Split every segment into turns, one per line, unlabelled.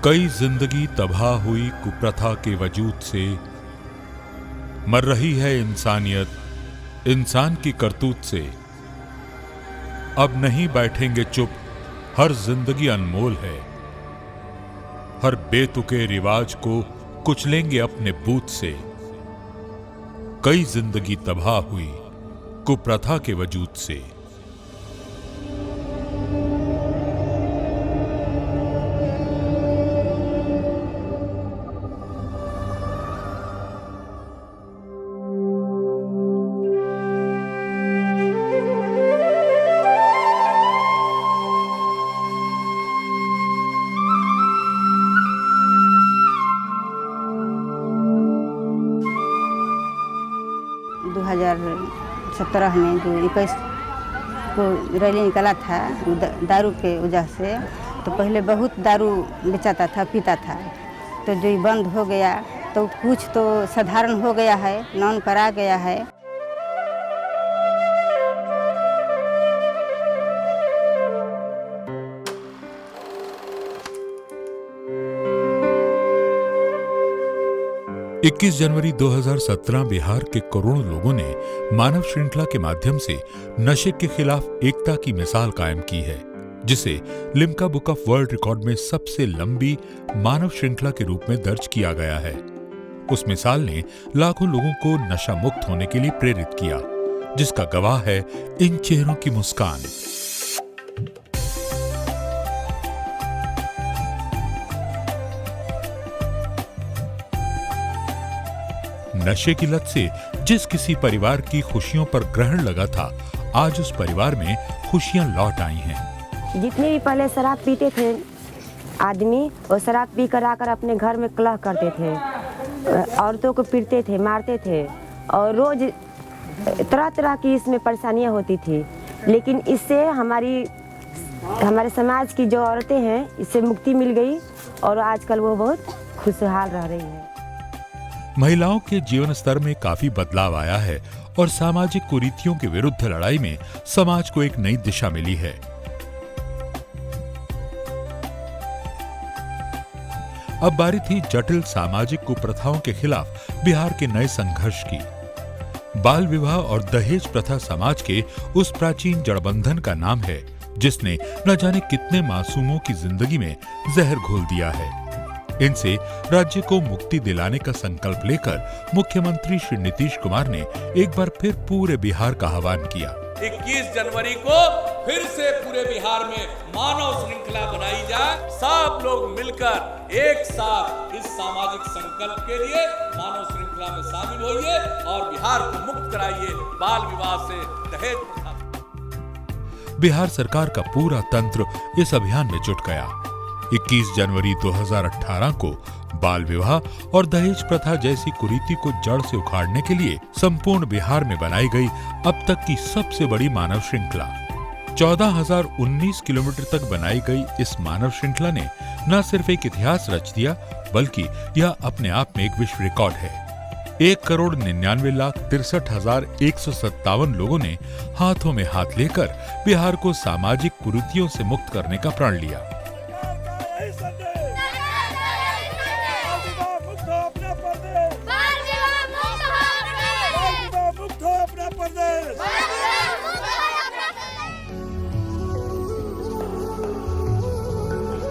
कई जिंदगी तबाह हुई कुप्रथा के वजूद से, मर रही है इंसानियत इंसान की करतूत से। अब नहीं बैठेंगे चुप, हर जिंदगी अनमोल है। हर बेतुके रिवाज को कुचलेंगे अपने बूथ से। कई जिंदगी तबाह हुई कुप्रथा के वजूद से।
हजार 17 में जो 21 को रैली निकला था दारू के वजह से, तो पहले बहुत दारू बेचाता था, पीता था, तो जो ये बंद हो गया तो कुछ तो साधारण हो गया है, नॉन पर आ गया है।
इक्कीस जनवरी 2017 बिहार के करोड़ों लोगों ने मानव श्रृंखला के माध्यम से नशे के खिलाफ एकता की मिसाल कायम की है, जिसे Limca book of world record में सबसे लंबी मानव श्रृंखला के रूप में दर्ज किया गया है। उस मिसाल ने लाखों लोगों को नशा मुक्त होने के लिए प्रेरित किया, जिसका गवाह है इन चेहरों की मुस्कान। नशे की लत से जिस किसी परिवार की खुशियों पर ग्रहण लगा था, आज उस परिवार में खुशियां लौट आई हैं।
जितने भी पहले शराब पीते थे आदमी, वो शराब पी कर आकर अपने घर में कलह करते थे, औरतों को पीटते थे, मारते थे, और रोज तरह तरह की इसमें परेशानियां होती थी। लेकिन इससे हमारे समाज की जो औरतें हैं, इससे मुक्ति मिल गई और आजकल वो बहुत खुशहाल रह रही है।
महिलाओं के जीवन स्तर में काफी बदलाव आया है और सामाजिक कुरीतियों के विरुद्ध लड़ाई में समाज को एक नई दिशा मिली है। अब बारी थी जटिल सामाजिक कुप्रथाओं के खिलाफ बिहार के नए संघर्ष की। बाल विवाह और दहेज प्रथा समाज के उस प्राचीन जड़बंधन का नाम है, जिसने न जाने कितने मासूमों की जिंदगी में जहर घोल दिया है। इनसे राज्य को मुक्ति दिलाने का संकल्प लेकर मुख्यमंत्री श्री नीतीश कुमार ने एक बार फिर पूरे बिहार का आह्वान किया।
21 जनवरी को फिर से पूरे बिहार में मानव श्रृंखला बनाई जाए। सब लोग मिलकर एक साथ इस सामाजिक संकल्प के लिए मानव श्रृंखला में शामिल होइए और बिहार को मुक्त कराइए बाल विवाह से, दहेज प्रथा।
बिहार सरकार का पूरा तंत्र इस अभियान में जुट गया। 21 जनवरी 2018 को बाल विवाह और दहेज प्रथा जैसी कुरीति को जड़ से उखाड़ने के लिए संपूर्ण बिहार में बनाई गई अब तक की सबसे बड़ी मानव श्रृंखला। 14,019 किलोमीटर तक बनाई गई इस मानव श्रृंखला ने न सिर्फ एक इतिहास रच दिया, बल्कि यह अपने आप में एक विश्व रिकॉर्ड है। 1,99,63,157 लोगों ने हाथों में हाथ लेकर बिहार को सामाजिक कुरीतियों से मुक्त करने का प्रण लिया।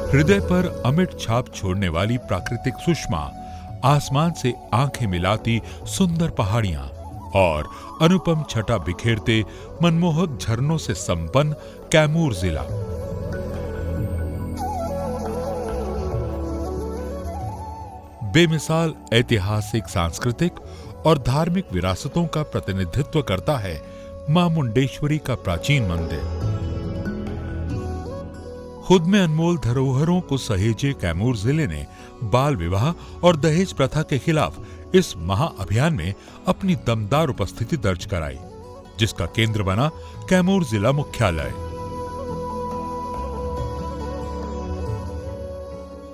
हृदय पर अमिट छाप छोड़ने वाली प्राकृतिक सुषमा, आसमान से आंखें मिलाती सुंदर पहाड़ियां और अनुपम छटा बिखेरते मनमोहक झरनों से संपन्न कैमूर जिला। बेमिसाल ऐतिहासिक, सांस्कृतिक और धार्मिक विरासतों का प्रतिनिधित्व करता है मां मुंडेश्वरी का प्राचीन मंदिर। खुद में अनमोल धरोहरों को सहेजे कैमूर जिले ने बाल विवाह और दहेज प्रथा के खिलाफ इस महाअभियान में अपनी दमदार उपस्थिति दर्ज कराई, जिसका केंद्र बना कैमूर जिला मुख्यालय।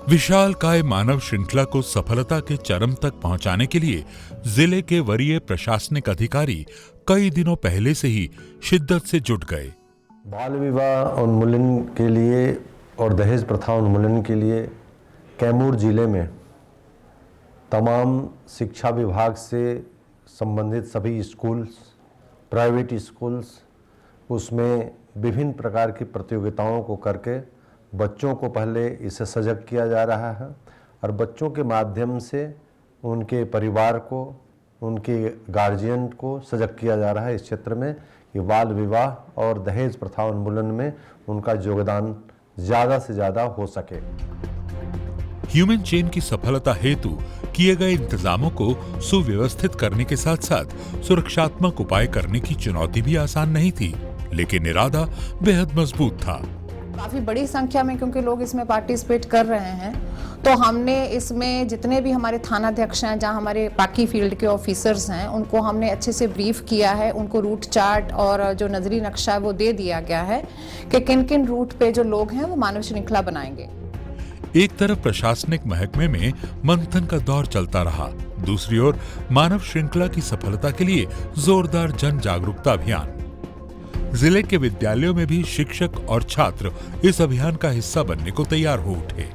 विशालकाय मानव श्रृंखला को सफलता के चरम तक पहुंचाने के लिए जिले के वरीय प्रशासनिक अधिकारी कई दिनों पहले से ही शिद्दत से जुट गए।
बाल विवाह उन्मूलन के लिए और दहेज प्रथा उन्मूलन के लिए कैमूर जिले में तमाम शिक्षा विभाग से संबंधित सभी स्कूल्स, प्राइवेट स्कूल्स, उसमें विभिन्न प्रकार की प्रतियोगिताओं को करके बच्चों को पहले इससे सजग किया जा रहा है और बच्चों के माध्यम से उनके परिवार को, उनके गार्जियन को सजग किया जा रहा है इस क्षेत्र में कि बाल विवाह और दहेज प्रथा उन्मूलन में उनका योगदान ज़्यादा से ज़्यादा हो सके।
ह्यूमन चेन की सफलता हेतु किए गए इंतजामों को सुव्यवस्थित करने के साथ साथ सुरक्षात्मक उपाय करने की चुनौती भी आसान नहीं थी, लेकिन इरादा बेहद मजबूत था।
काफ़ी बड़ी संख्या में क्योंकि लोग इसमें पार्टिसिपेट कर रहे हैं, तो हमने इसमें जितने भी हमारे थानाध्यक्ष हैं, जहां हमारे बाकी फील्ड के ऑफिसर्स हैं, उनको हमने अच्छे से ब्रीफ किया है। उनको रूट चार्ट और जो नजरी नक्शा है वो दे दिया गया है कि किन किन रूट पे जो लोग हैं वो मानव श्रृंखला बनाएंगे।
एक तरफ प्रशासनिक महकमे में मंथन का दौर चलता रहा, दूसरी ओर मानव श्रृंखला की सफलता के लिए जोरदार जन जागरूकता अभियान। जिले के विद्यालयों में भी शिक्षक और छात्र इस अभियान का हिस्सा बनने को तैयार हो उठे।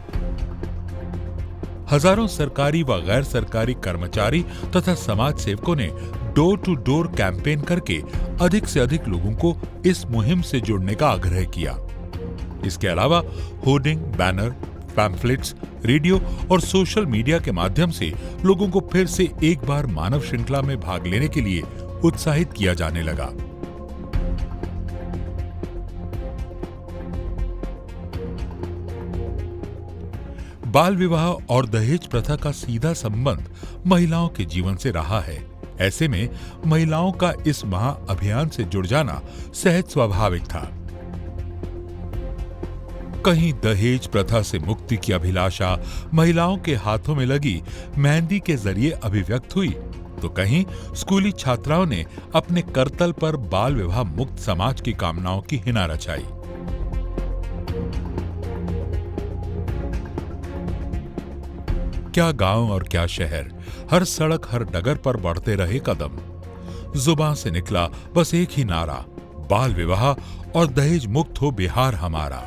हजारों सरकारी व गैर सरकारी कर्मचारी तथा समाज सेवकों ने डोर टू डोर कैंपेन करके अधिक से अधिक लोगों को इस मुहिम से जुड़ने का आग्रह किया। इसके अलावा होर्डिंग, बैनर, पैम्फलेट्स, रेडियो और सोशल मीडिया के माध्यम से लोगों को फिर से एक बार मानव श्रृंखला में भाग लेने के लिए उत्साहित किया जाने लगा। बाल विवाह और दहेज प्रथा का सीधा संबंध महिलाओं के जीवन से रहा है। ऐसे में महिलाओं का इस महा अभियान से जुड़ जाना सहज स्वाभाविक था। कहीं दहेज प्रथा से मुक्ति की अभिलाषा महिलाओं के हाथों में लगी मेहंदी के जरिए अभिव्यक्त हुई, तो कहीं स्कूली छात्राओं ने अपने करतल पर बाल विवाह मुक्त समाज की कामनाओं की हिना रचाई। क्या गांव और क्या शहर, हर सड़क हर डगर पर बढ़ते रहे कदम। जुबान से निकला बस एक ही नारा, बाल विवाह और दहेज मुक्त हो बिहार हमारा।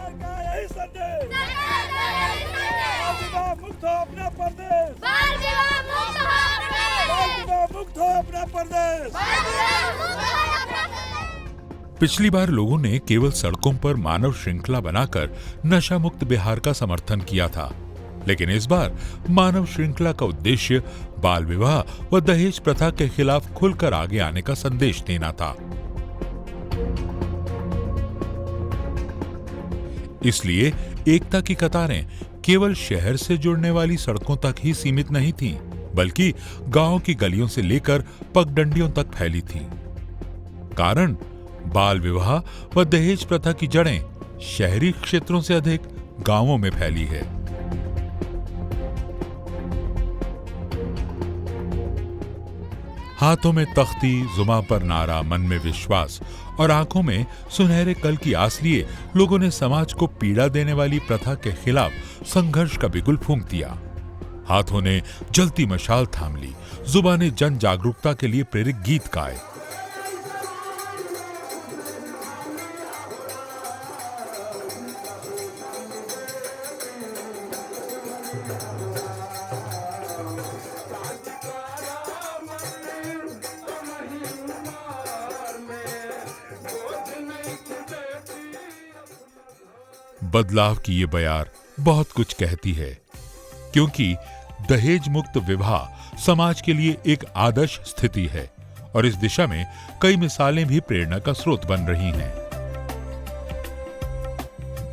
पिछली बार लोगों ने केवल सड़कों पर मानव श्रृंखला बनाकर नशा मुक्त बिहार का समर्थन किया था, लेकिन इस बार मानव श्रृंखला का उद्देश्य बाल विवाह व दहेज प्रथा के खिलाफ खुलकर आगे आने का संदेश देना था। इसलिए एकता की कतारें केवल शहर से जुड़ने वाली सड़कों तक ही सीमित नहीं थीं, बल्कि गांव की गलियों से लेकर पगडंडियों तक फैली थीं। कारण बाल विवाह व दहेज प्रथा की जड़ें शहरी क्षेत्रों से अधिक गांवों में फैली है। हाथों में तख्ती, जुबान पर नारा, मन में विश्वास और आंखों में सुनहरे कल की आस लिए लोगों ने समाज को पीड़ा देने वाली प्रथा के खिलाफ संघर्ष का बिगुल फूंक दिया। हाथों ने जलती मशाल थाम ली, जुबानें जन जागरूकता के लिए प्रेरक गीत गाए। बदलाव की ये बयार बहुत कुछ कहती है, क्योंकि दहेज मुक्त विवाह समाज के लिए एक आदर्श स्थिति है और इस दिशा में कई मिसालें भी प्रेरणा का स्रोत बन रही हैं।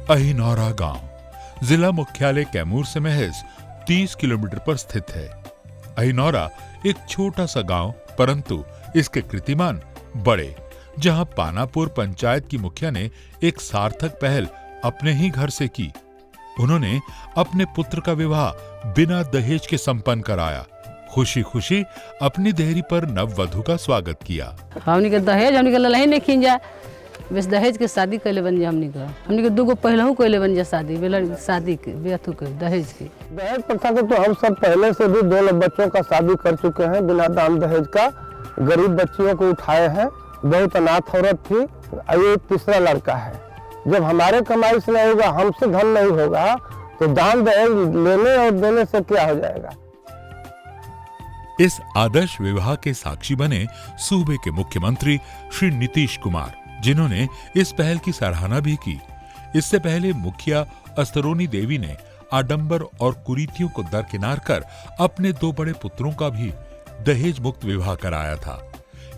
अहिनौरा गांव जिला मुख्यालय कैमूर से महज 30 किलोमीटर पर स्थित है। अहिनौरा एक छोटा सा गांव, परंतु इसके कीर्तिमान बड़े, जहां पानापुर पंचायत की मुखिया ने एक सार्थक पहल अपने ही घर से की। उन्होंने अपने पुत्र का विवाह बिना दहेज के संपन्न कराया। खुशी खुशी अपनी देहरी पर नववधु का स्वागत किया।
हमनी के दहेज हमनी के ललही नहीं खींच जा, बस दहेज के शादी कैले बन जा। हमनी के दूगो पहलहू कैले बन जा शादी, शादी के बेथू के दहेज के।
दहेज प्रथा को तो हम सब पहले से भी 2 बच्चों का शादी कर चुके हैं बिना दान दहेज का। गरीब बच्चियों को उठाए हैं, बहुत अनाथ औरत थी, ये तीसरा लड़का है। जब हमारे कमाई से नहीं होगा, हमसे धन नहीं होगा, तो दान दहेज लेने और देने से क्या हो जाएगा।
इस आदर्श विवाह के साक्षी बने सूबे के मुख्यमंत्री श्री नीतीश कुमार, जिन्होंने इस पहल की सराहना भी की। इससे पहले मुखिया अस्तरोनी देवी ने आडंबर और कुरीतियों को दरकिनार कर अपने 2 बड़े पुत्रों का भी दहेज मुक्त विवाह कराया था।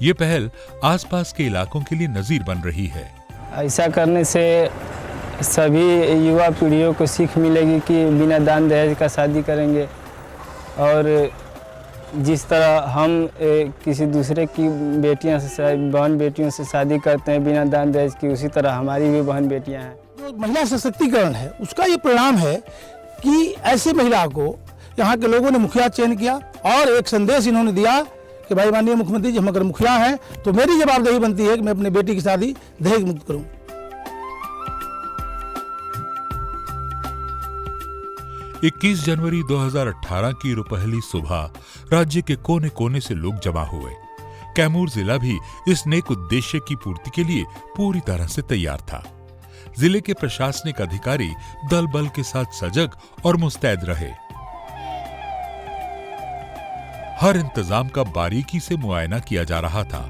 ये पहल आसपास के इलाकों के लिए नजीर बन रही है।
ऐसा करने से सभी युवा पीढ़ियों को सीख मिलेगी कि बिना दान दहेज का शादी करेंगे, और जिस तरह हम किसी दूसरे की बेटियां से, बहन बेटियों से शादी करते हैं बिना दान दहेज की, उसी तरह हमारी भी बहन बेटियां हैं।
जो महिला सशक्तिकरण है उसका ये परिणाम है कि ऐसी महिला को यहाँ के लोगों ने मुखिया चयन किया और एक संदेश इन्होंने दिया कि भाई माननीय मुख्यमंत्री जी, हम अगर मुखिया हैं तो मेरी जवाबदेही बनती है कि मैं अपनी बेटी की शादी दहेज मुक्त करूं।
21 जनवरी 2018 की रुपहली सुबह राज्य के कोने कोने से लोग जमा हुए। कैमूर जिला भी इस नेक उद्देश्य की पूर्ति के लिए पूरी तरह से तैयार था। जिले के प्रशासनिक अधिकारी दल बल के साथ सजग और मुस्तैद रहे। हर इंतजाम का बारीकी से मुआयना किया जा रहा था।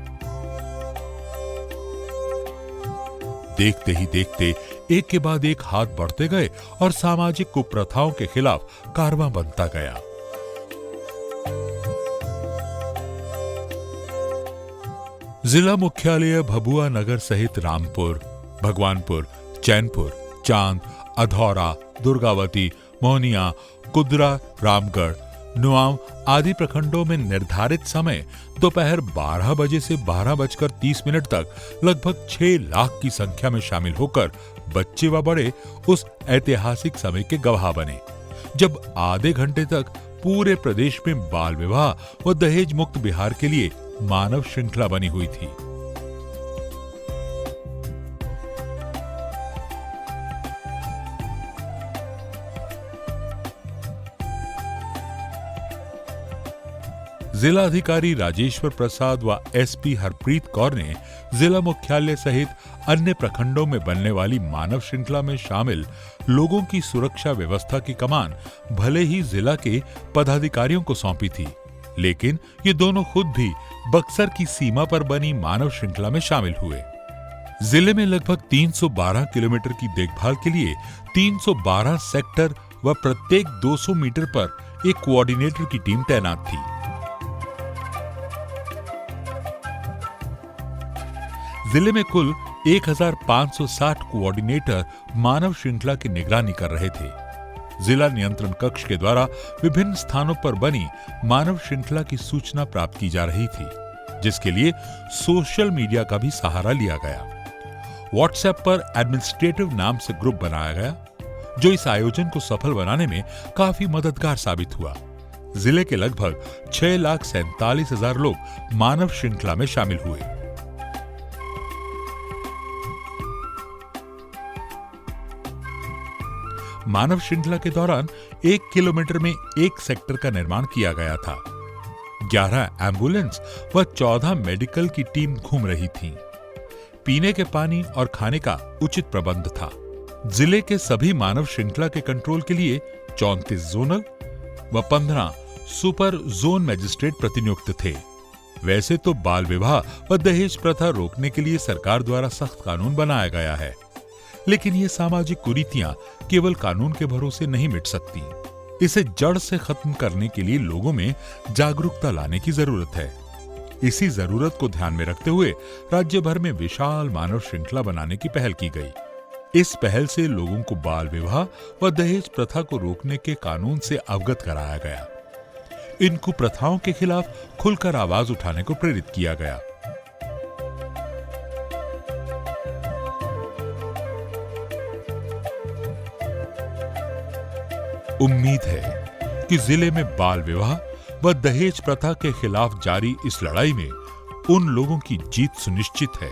देखते ही देखते एक के बाद एक हाथ बढ़ते गए और सामाजिक कुप्रथाओं के खिलाफ कारवां बनता गया। जिला मुख्यालय भभुआ नगर सहित रामपुर, भगवानपुर, चैनपुर, चांद, अधौरा, दुर्गावती, मोहनिया, कुदरा, रामगढ़, नुआव आदि प्रखंडों में निर्धारित समय दोपहर 12 बजे से 12:30 तक लगभग 6 लाख की संख्या में शामिल होकर बच्चे व बड़े उस ऐतिहासिक समय के गवाह बने, जब आधे घंटे तक पूरे प्रदेश में बाल विवाह व दहेज मुक्त बिहार के लिए मानव श्रृंखला बनी हुई थी। जिला अधिकारी राजेश्वर प्रसाद व एसपी हरप्रीत कौर ने जिला मुख्यालय सहित अन्य प्रखंडों में बनने वाली मानव श्रृंखला में शामिल लोगों की सुरक्षा व्यवस्था की कमान भले ही जिला के पदाधिकारियों को सौंपी थी, लेकिन ये दोनों खुद भी बक्सर की सीमा पर बनी मानव श्रृंखला में शामिल हुए। जिले में लगभग 312 किलोमीटर की देखभाल के लिए 312 सेक्टर व प्रत्येक 200 मीटर पर एक कोऑर्डिनेटर की टीम तैनात थी। जिले में कुल 1560 कोऑर्डिनेटर मानव श्रृंखला की निगरानी कर रहे थे। जिला नियंत्रण कक्ष के द्वारा विभिन्न स्थानों पर बनी मानव श्रृंखला की सूचना प्राप्त की जा रही थी, जिसके लिए सोशल मीडिया का भी सहारा लिया गया। व्हाट्सएप पर एडमिनिस्ट्रेटिव नाम से ग्रुप बनाया गया, जो इस आयोजन को सफल बनाने में काफी मददगार साबित हुआ। जिले के लगभग 6,47,000 लोग मानव श्रृंखला में शामिल हुए। मानव श्रृंखला के दौरान 1 किलोमीटर में एक सेक्टर का निर्माण किया गया था। 11 एम्बुलेंस व 14 मेडिकल की टीम घूम रही थी। पीने के पानी और खाने का उचित प्रबंध था। जिले के सभी मानव श्रृंखला के कंट्रोल के लिए 34 जोनल व 15 सुपर जोन मजिस्ट्रेट प्रतिनियुक्त थे। वैसे तो बाल विवाह व दहेज प्रथा रोकने के लिए सरकार द्वारा सख्त कानून बनाया गया है, लेकिन ये सामाजिक कुरीतियां केवल कानून के भरोसे नहीं मिट सकती। इसे जड़ से खत्म करने के लिए लोगों में जागरूकता लाने की जरूरत है। इसी जरूरत को ध्यान में रखते हुए राज्य भर में विशाल मानव श्रृंखला बनाने की पहल की गई। इस पहल से लोगों को बाल विवाह व दहेज प्रथा को रोकने के कानून से अवगत कराया गया। इन कुप्रथाओं के खिलाफ खुलकर आवाज उठाने को प्रेरित किया गया। उम्मीद है कि जिले में बाल विवाह व दहेज प्रथा के खिलाफ जारी इस लड़ाई में उन लोगों की जीत सुनिश्चित है